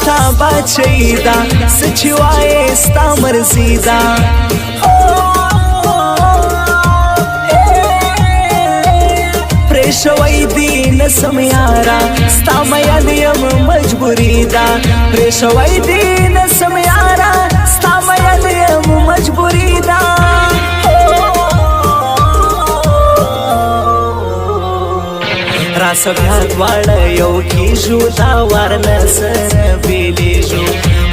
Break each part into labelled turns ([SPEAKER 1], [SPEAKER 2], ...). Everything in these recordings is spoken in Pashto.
[SPEAKER 1] ستا بچی دا سچی وای ستا مرزی دا پریشوی دی نسم یارا ستا مین یم مجبوری دا پریشوی دی نسم یارا ستا مین یم مجبوری دا راسه بیا دواړه یو کیږو دا وار نه سره بیلیږو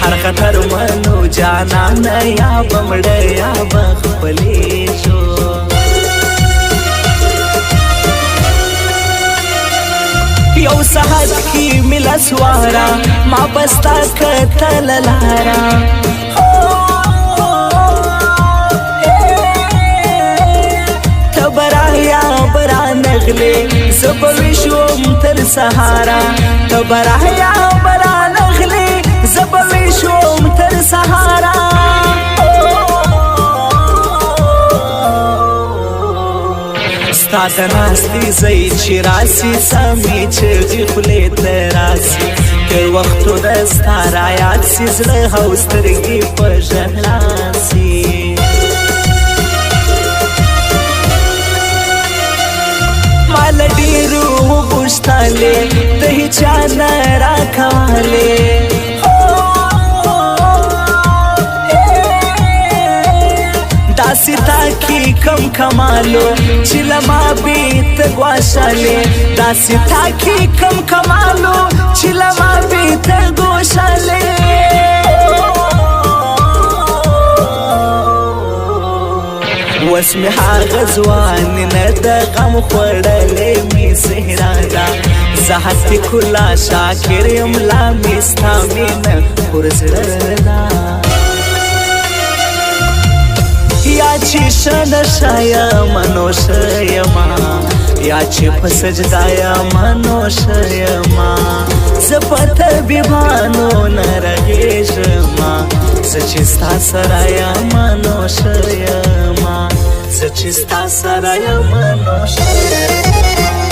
[SPEAKER 1] هر خطر منو جانانه یا به مړه یا به خپلیږو یو ساعت کی ملا سوارا ما بستا کتل لارا تبرا یا برا نغلی زبویشوم تر سهارا تبرا یا برا نغلی زبویشوم تر سهارا ستا د ناستې ځای چې راسي سمې چغې خولې ته راسي تېر وختونه ستا رایاد سي زړه او سترګې په ژړا سي ما له ډېرو وپوښتلې د هېچا نه راکولې داسې تا کې کم کمالو چې له ما بې ته ګواښلې داسې تا کې کم کمالو چې له ما بې ته ګوښلې اوس مې هغه ځواني نه د غم خوړلې مې صحرا ده زه هسې کلا شاکر یم لا مې ستا مینه پر زړه ده یا چې شه نشه یمه نوشه یمه یا چې په سجده یمه نوشه یمه زه په طبیبانو نه رغېږمه زه چې ستا سره یمه نوشه یمه زه چې ستا سره یمه نوشه یمه